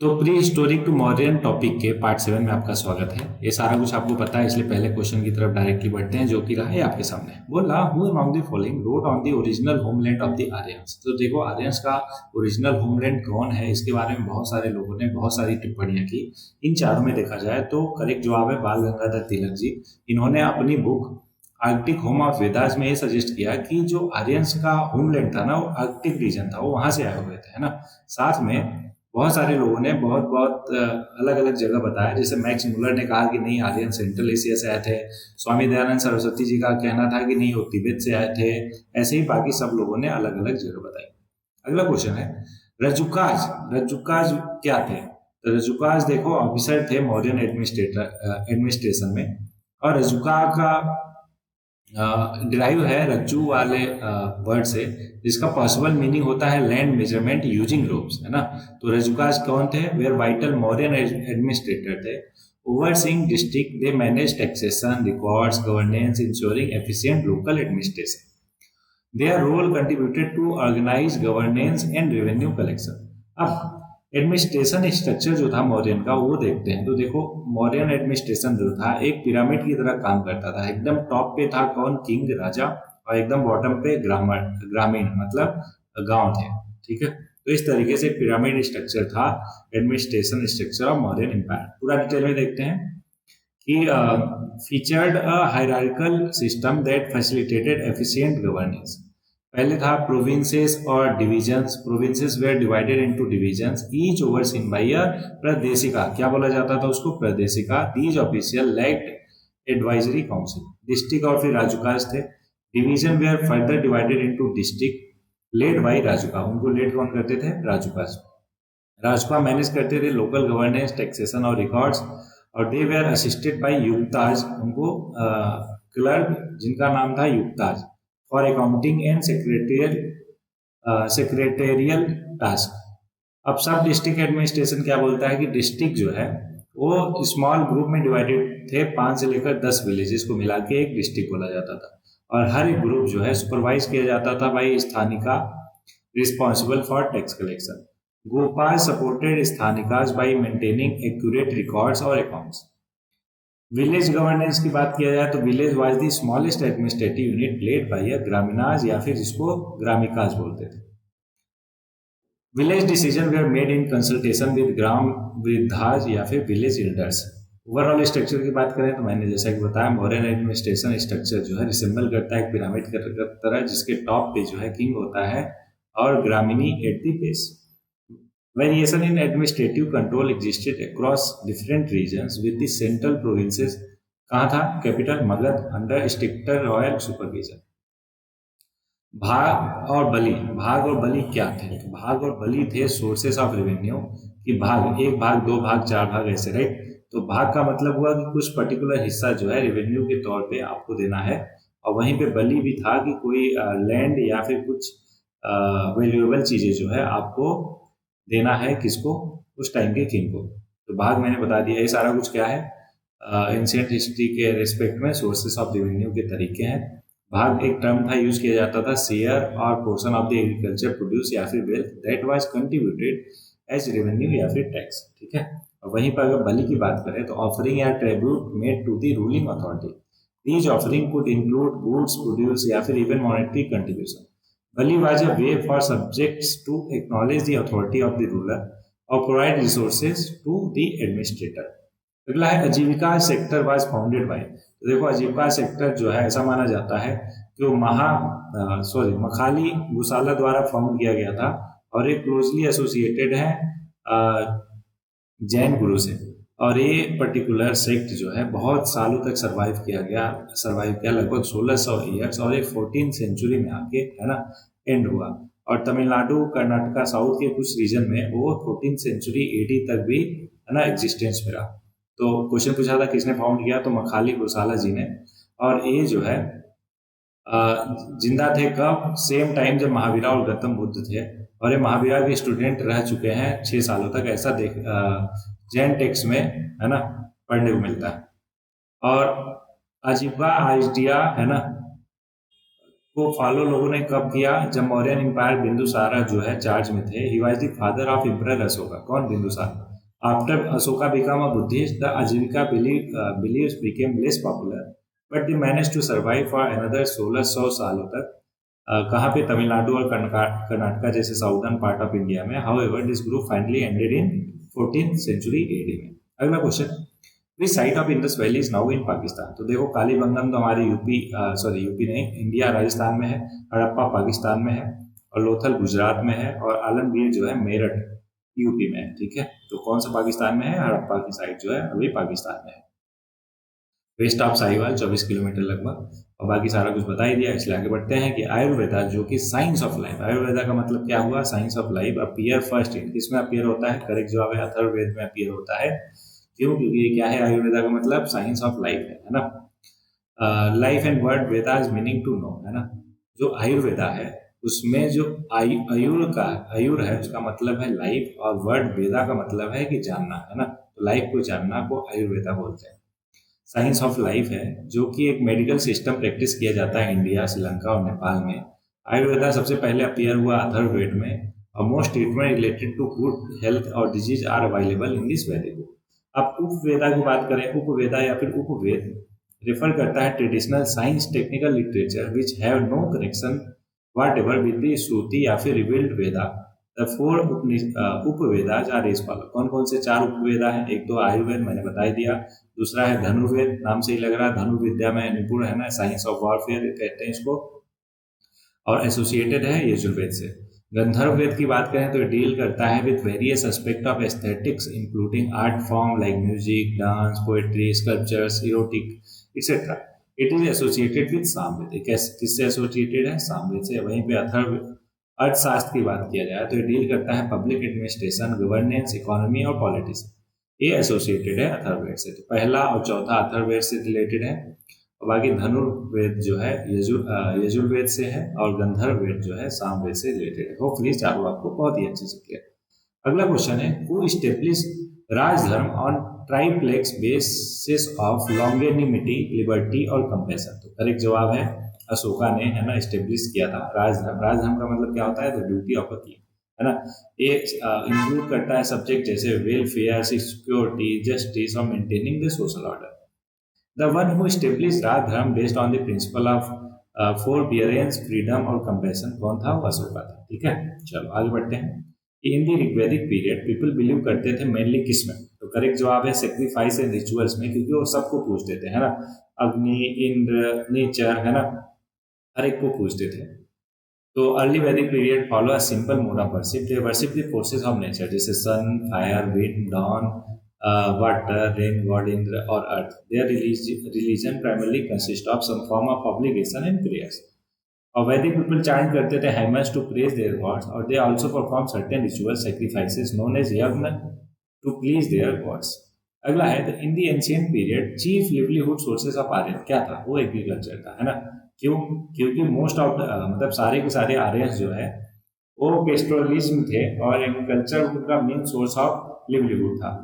तो prehistoric to modern topic के part 7 में आपका स्वागत है। ये सारा कुछ आपको पता है, इसलिए पहले क्वेश्चन की तरफ डायरेक्टली बढ़ते हैं, जो कि रहा है आपके सामने। बोला who among the following road on the original homeland of the Aryans. तो देखो आर्यंस का ओरिजिनल होमलैंड कौन है, इसके बारे में बहुत सारे लोगों ने बहुत सारी टिप्पणियां की। इन चारों में देखा जाए तो करेक्ट जवाब है बाल गंगाधर तिलक जी। इन्होंने अपनी book Arctic home of Vedas में ये सजेस्ट किया कि जो आर्यंस का होमलैंड था ना, वो आर्कटिक रीजन था, वो वहां से आए हुए थे, है ना। साथ में बहुत सारे लोगों ने बहुत बहुत अलग अलग जगह बताया। जैसे मैक्स मुलर ने कहा कि नहीं, आर्यन सेंट्रल एशिया से आए थे। स्वामी दयानंद सरस्वती जी का कहना था कि नहीं, वो तिब्बत से आए थे। ऐसे ही बाकी सब लोगों ने अलग अलग जगह बताई। अगला क्वेश्चन है रज्जुकाज। रज्जुकाज क्या थे? तो रज्जुकाज देखो ऑफिसर थे मौर्यन एडमिनिस्ट्रेशन में। और रज्जुका का डिराइव है रज्जू वाले वर्ड से, जिसका पॉसिबल मीनिंग होता है लैंड मेजरमेंट यूजिंग रोप्स, है ना। तो रज्जुकाज कौन थे? वेयर वाइटल मॉडर्न एडमिनिस्ट्रेटर थे। Overseeing district, they manage taxation, records, governance, ensuring efficient local administration. Their role contributed to organize governance and revenue collection. अब एडमिनिस्ट्रेशन स्ट्रक्चर जो था मौर्यन का वो देखते हैं। तो देखो मौर्यन एडमिनिस्ट्रेशन जो था एक पिरामिड की तरह काम करता था। एकदम टॉप पे था कौन? किंग, राजा। और एकदम बॉटम पे ग्रामीण मतलब गांव थे। ठीक है, तो इस तरीके से पिरामिड स्ट्रक्चर था administration structure of Mauryan empire. पूरा डिटेल में देखते हैं कि featured a hierarchical system that facilitated efficient governance. पहले था provinces और divisions. Provinces were divided into divisions, each overseen by a pradeshika. क्या बोला जाता था उसको? pradeshika. These official lacked advisory council. District और फिर राजुकाज थे। Division were further divided into district led by राजुका. उनको लेड कौन करते थे? राजुकाज। राजपा मैनेज करते थे लोकल गवर्नेंस, टैक्सेशन और रिकॉर्ड्स। और they were assisted by Yuktas, उनको क्लर्क जिनका नाम था Yuktas, for accounting and secretarial task. अब सब डिस्ट्रिक्ट एडमिनिस्ट्रेशन क्या बोलता है कि डिस्ट्रिक्ट जो है वो स्मॉल ग्रुप में डिवाइडेड थे। 5 से लेकर 10 विलेजेस को मिला के एक डिस्ट्रिक्ट बोला जाता था। और हर एक ग्रुप जो है सुपरवाइज किया जाता था by Sthanika responsible for tax collection. Gopal supported Sthanikas by maintaining accurate records और accounts. विलेज गवर्नेंस की बात किया जाए तो village was the smallest administrative unit led by a ग्रामीणाज, या फिर जिसको ग्रामिकाज बोलते थे। Village decisions were made in consultation with ग्राम वृद्धाज या फिर विलेज एल्डर्स। ओवरऑल स्ट्रक्चर की बात करें तो मैंने जैसा कि बताया मॉडर्न एडमिनिस्ट्रेशन स्ट्रक्चर जो है रिसेंबल करता है एक पिरामिड की तरह, जिसके टॉप पे जो है किंग होता है और ग्रामीणी एट द बेस। Variation in administrative control existed across different regions with the central provinces कहाँ था? Capital Magadh under stricter royal supervision. भाग और बलि। भाग और बलि क्या थे? तो भाग और बलि थे सोर्सेस ऑफ रेवेन्यू। कि भाग, 1 भाग, 2 भाग, 4 भाग, ऐसे, राइट। तो भाग का मतलब हुआ कि कुछ पर्टिकुलर हिस्सा जो है रेवेन्यू के तौर पे आपको देना है। और वहीं पे बलि भी था कि कोई लैंड या फिर कुछ वैल्यूएबल चीजें जो है आपको देना है। किसको? उस टाइम के किंग को। तो भाग मैंने बता दिया। ये सारा कुछ क्या है? एंशिएंट हिस्ट्री के रिस्पेक्ट में सोर्सेस ऑफ रेवेन्यू के तरीके हैं। भाग एक टर्म था, यूज किया जाता था शेयर और portion of the agriculture produce या फिर wealth that was contributed as revenue या फिर टैक्स। ठीक है। और वहीं पर अगर बलि की बात करें तो ऑफरिंग या tribute made to the ruling authority. These offering could include goods produce या फिर even monetary contribution. Bali was a way for subjects to acknowledge the authority of the ruler or provide resources to the administrator. अगला है आजीविका sector was founded by. तो देखो आजीविका sector जो है ऐसा माना जाता है कि वो मखाली गुसाला द्वारा फाउंड किया गया था और एक क्लोजली एसोसिएटेड है जैन गुरु से। और ये पर्टिकुलर सेक्ट जो है बहुत सालों तक सरवाइव किया लगभग 1600 ईयर्स, और ये 14th सेंचुरी में आके, है ना, एंड हुआ। और तमिलनाडु, कर्नाटका, साउथ के कुछ रीजन में वो 14th सेंचुरी AD तक भी, है ना, एग्जिस्टेंस में रहा। तो क्वेश्चन पूछा था किसने फाउंड किया, तो मखाली गुसाला जी ने। और ये जो है जिंदा थे कब? सेम टाइम जब महावीरा और गौतम बुद्ध थे। और ये महावीरा के स्टूडेंट रह चुके हैं 6 सालों तक, ऐसा जैन टेक्स्ट में, है ना, पढ़ने को मिलता है। और आजीविका आइडिया, है ना, को फॉलो लोगों ने कब किया? जब मौर्यन एम्पायर बिंदुसारा जो है चार्ज में थे। He was the father of emperor Ashoka. कौन? Bindusara. After Asoka became a Buddhist, the Ajivika beliefs became less popular, but they managed to survive for another 1600 सालों तक। कहाँ पे? तमिलनाडु और कर्नाटका जैसे साउदर्न पार्ट ऑफ इंडिया में। However this group finally ended in 14th century AD में। अगला question, which site of Indus valley is now in Pakistan? तो देखो कालीबंगम तो हमारे यूपी नहीं, इंडिया राजस्थान में है, हड़प्पा पाकिस्तान में है, और लोथल गुजरात में है, और आलमगीर जो है मेरठ यूपी में है। ठीक है, तो कौन सा पाकिस्तान में है? हड़प्पा की साइड जो है अभी पाकिस्तान में है। वेस्ट ऑफ साहिवाल 24 किलोमीटर लगभग, और बाकी सारा कुछ बता ही दिया, इसलिए आगे बढ़ते हैं कि आयुर्वेदा जो कि साइंस ऑफ लाइफ, आयुर्वेदा का मतलब क्या हुआ? Science of life appear first in, किसमें अपीयर होता है? करेक्ट जवाब है अथर्ववेद में अपीयर होता है। क्यों? क्योंकि ये क्या है? आयुर्वेदा का मतलब साइंस ऑफ लाइफ है ना। Life and word Veda is meaning to know, है ना। जो आयुर्वेदा है उसमें जो आयुर है उसका मतलब है लाइफ, और वर्ड वेदा का मतलब है कि जानना, है ना। तो लाइफ को जानना को आयुर्वेदा बोलते हैं। साइंस ऑफ लाइफ है जो कि एक मेडिकल सिस्टम प्रैक्टिस किया जाता है इंडिया, श्रीलंका और नेपाल में। आयुर्वेदा सबसे पहले अपीयर हुआ अथर्ववेद में, और most treatment related to good health और disease are available in this Vedic book. अब उपवेदा की बात करें, उपवेदा या फिर उपवेद रेफर करता है traditional science technical literature which have no connection whatever with the Shruti या फिर revealed Veda. The four Upavedas are as follow. कौन कौन से चार उपवेदा हैं? एक तो आयुर्वेद मैंने बता ही दिया, दूसरा है धनुर्वेद, नाम से ही लग रहा है धनुर्विद्या में निपुण है ना, साइंस ऑफ वॉरफेयर कहते हैं इसको, और एसोसिएटेड है यजुर्वेद से। गंधर्व वेद की बात करें तो डील करता है with various aspect of aesthetics including art form like music, dance, poetry, sculptures, erotic etcetera. It is associated with Samaveda. किससे एसोसिएटेड है? सामवेद से। वहीं पे अथर्व अर्थशास्त्र की बात किया जाए तो ये डील करता है पब्लिक एडमिनिस्ट्रेशन, गवर्नेंस, इकोनॉमी और पॉलिटिक्स। ये एसोसिएटेड है अथर्ववेद से। तो पहला और चौथा अथर्ववेद से रिलेटेड है, और बाकी धनुर्वेद जो है यजुर्वेद से है, और गंधर्व वेद जो है सामवेद से रिलेटेड है। होपफुली चारों आपको बहुत ही अच्छे से क्लियर। अगला क्वेश्चन है, who establish Rajdharma on triplex basis of longanimity, liberty और कंपैशन? तो करेक्ट जवाब है अशोका ने, है ना, इस्टेब्लिश किया था राजधर्म। राजधर्म का मतलब क्या होता है? The duty of a king, है ना। ये इंक्लूड करता है सब्जेक्ट जैसे वेलफेयर, सिक्योरिटी, जस्टिस और maintaining the social order. The one who established Radharam based on the principle of forbearance, freedom और compassion कौन था? वो अशोका था। ठीक है, चलो आगे बढ़ते हैं। इन दी ऋग्वैदिक पीरियड पीपल बिलीव करते थे मेनली किस में? तो करेक्ट जवाब है सेक्रीफाइस एंड रिचुअल्स में, क्योंकि वो सबको पूजते थे, है ना। अग्नि, इंद्र, नेचर, है ना, हर एक को पूजते थे। तो early Vedic period follow a simple mode of worship. They worship the forces of nature जैसे sun, fire, wind, dawn, water, rain god, Indra or earth. Their religion primarily consists of some form of obligation and prayers. और वैदिक people chant करते थे hymns to praise their gods, और they also perform certain ritual sacrifices known as yajna to please their gods. अगला है, in the ancient period chief livelihood sources of Aryan क्या था? वो एग्रीकल्चर था, है ना। क्यों? क्योंकि मोस्ट ऑफ मतलब सारे के सारे आर्यंस जो है वो पेस्टोरलिज्म थे, और एग्रीकल्चर उनका मेन सोर्स ऑफ लिवलीहुड था।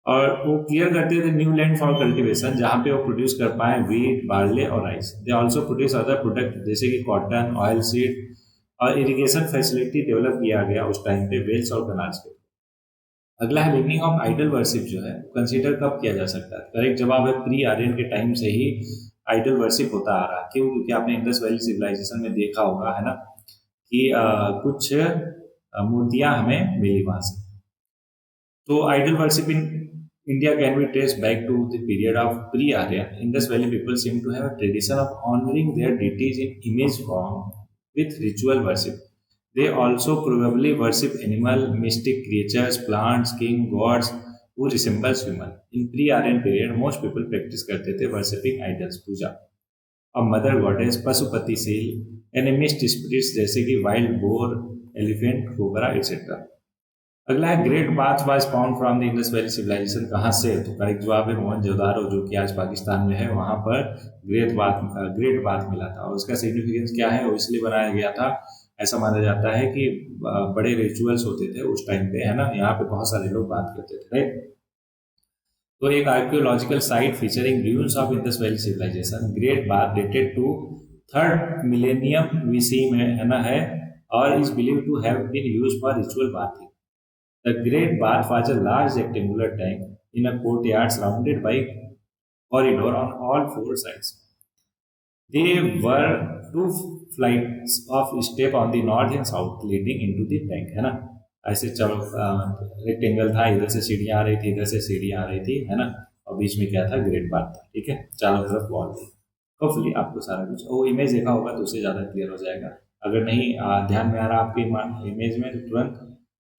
और वो क्लियर करते थे न्यू लैंड फॉर कल्टीवेशन, जहाँ पे वो प्रोड्यूस कर पाए वीट, बार्ले और rice. They also produce other product जैसे कि कॉटन, ऑयल सीड, और इरिगेशन फैसिलिटी डेवलप किया गया उस टाइम पे वेल्स और कनाल्स पे। अगला है, बिगनिंग ऑफ आइडल वर्शिप जो है कंसीडर कब किया जा सकता है? करेक्ट जवाब है प्री आर्यन के टाइम से ही आइडल वर्शिप होता आ रहा है। क्यों? क्योंकि आपने इंडस वैली सिविलाइजेशन में देखा होगा, है ना, कि कुछ मूर्तियां हमें मिली वहां से। तो idol worship in India can be traced back to the period of pre-Aryan. Indus Valley people seem to have a tradition of honoring their deities in image form with ritual worship. They also probably worship animal, mystic creatures, plants, king, gods who resembles human. In pre-Aryan period, most people practice करते थे worshipping idols, puja, और mother goddess, Pashupati seal, animist spirits जैसे कि wild boar, elephant, cobra etcetera. अगला है, great bath was found from the Indus valley civilization कहाँ से? तो करेक्ट जवाब है मोहनजोदारो, जो कि आज पाकिस्तान में है, वहां पर ग्रेट बाथ मिला था। और उसका सिग्निफिकेंस क्या है? वो इसलिए बनाया गया था, ऐसा माना जाता है कि बड़े रिचुअल्स होते थे उस टाइम पे, है ना, यहाँ पे बहुत सारे लोग बात करते थे, राइट। तो एक archaeological site featuring ruins of Indus valley civilization, great bath, dated to 3rd millennium BC में, है ना, है, और is believe to have been used for ritual bathing. The Great Bath was a large rectangular tank in a courtyard surrounded by corridor on all four sides. There were two flights of step on the north and south leading into the tank, है ना। ऐसे चलो rectangle था, इधर से सीढ़ियाँ आ रही थी, इधर से सीढ़ियाँ आ रही थी, है ना। और बीच में क्या था, ग्रेट बाथ था, ठीक है। चारों तरफ वॉल थी। होपफुली आपको सारा कुछ वो इमेज देखा होगा तो उससे ज़्यादा क्लियर हो जाएगा। अगर नहीं ध्यान में आ रहा आपके इमेज में, तो तुरंत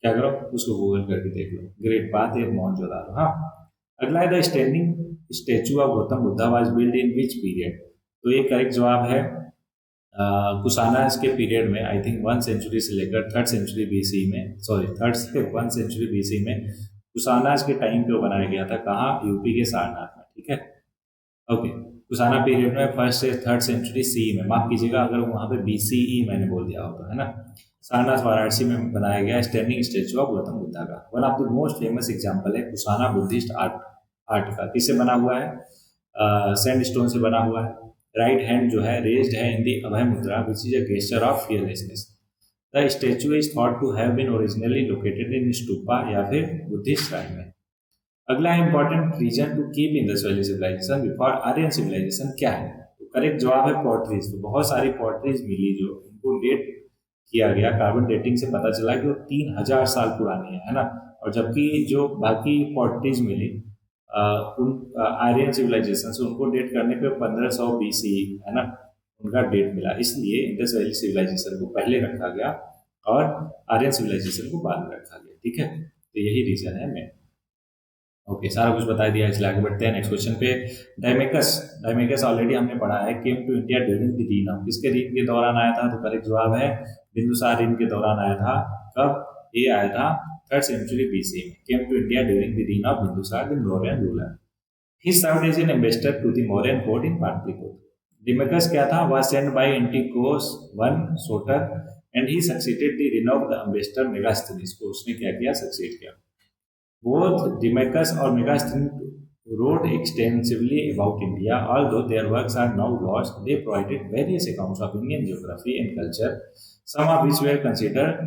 क्या करो, उसको गूगल करके देख लो, ग्रेट बाथ एट मोहनजोदारो। हाँ, अगला है the standing statue of Gautama Buddha was build in which period. तो ये करेक्ट जवाब है कुशानास के पीरियड में, आई थिंक 1 सेंचुरी से लेकर 3rd सेंचुरी बीसी में, सॉरी 1 सेंचुरी बीसी में कुशानास के टाइम पे वो बनाया गया था। कहाँ, यूपी के सारनाथ में, ठीक है। ओके, कुशाना पीरियड में 1st से 3rd सेंचुरी सी में, माफ कीजिएगा अगर वहाँ पे बीसीई मैंने बोल दिया होगा, है ना। सारनाथ वाराणसी में बनाया गया standing statue of Gautama Buddha का। One of the most famous example है कुशाना बुद्धिस्ट आर्ट का। किससे बना हुआ है, सैंड स्टोन से बना हुआ है। राइट हैंड जो है रेज्ड है in the Abhaya mudra which is a gesture of fearlessness. The statue is thought to have been originally located in stupa या फिर बुद्धिस्ट श्राइन में। अगला है important reason to keep Indus valley civilization before Aryan civilization क्या है। तो करेक्ट जवाब है पॉटरीज। तो बहुत सारी पॉटरीज मिली जो उनको डेट किया गया, कार्बन डेटिंग से पता चला कि वो 3000 साल पुरानी है ना। और जबकि जो बाकी पॉटरीज मिली उन आर्यन सिविलाइजेशन से उनको डेट करने पे 1500 बीसी, है ना, उनका डेट मिला। इसलिए इंडस वैली सिविलाइजेशन को पहले रखा गया और आर्यन सिविलाइजेशन को बाद में रखा गया, ठीक है। तो यही रीजन है मेन। ओके, सारा कुछ बता दिया, इसलिए आगे बढ़ते हैं नेक्स्ट क्वेश्चन पे। डायमेकस, डायमेकस ऑलरेडी हमने पढ़ा है, came to India during the reign of, किसके रीन के दौरान आया था। तो करेक्ट जवाब है बिंदुसार रीन के दौरान आया था। कब, ये आया था 3rd सेंचुरी बीसी में। Came to India during the reign of Bindusara the Mauryan ruler. He served as an ambassador to the Mauryan court in Pataliputra. Deimachus क्या था, was sent by Antiochus one Soter and he succeeded the renowned ambassador Megasthenes को। उसने क्या किया, succeed किया। Both Dimachus or Megasthenes wrote extensively about India. Although their works are now lost, they provided various accounts of Indian geography and culture, some of which were considered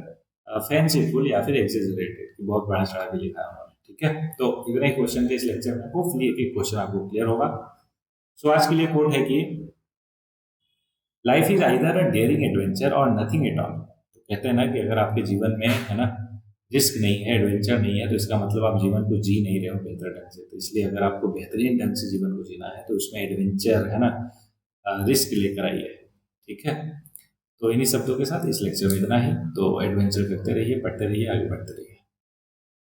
fanciful या फिर exaggerated, कि बहुत बड़ा चढ़ा के लिखा है उन्होंने, ठीक है। तो इतने क्वेश्चन थे इस लेक्चर में, होपफुली एक क्वेश्चन आपको क्लियर होगा। सो आज के लिए कोट है कि life is either a dairying adventure और नथिंग एट ऑल। तो कहते हैं ना कि अगर आपके जीवन में, है ना, रिस्क नहीं है, एडवेंचर नहीं है, तो इसका मतलब आप जीवन को जी नहीं रहे हो बेहतर ढंग से। तो इसलिए अगर आपको बेहतरीन ढंग से जीवन को जीना है तो उसमें एडवेंचर, है ना, रिस्क लेकर आइए, ठीक है। तो इन्हीं शब्दों के साथ इस लेक्चर में इतना ही। तो एडवेंचर करते रहिए, पढ़ते रहिए, आगे बढ़ते रहिए।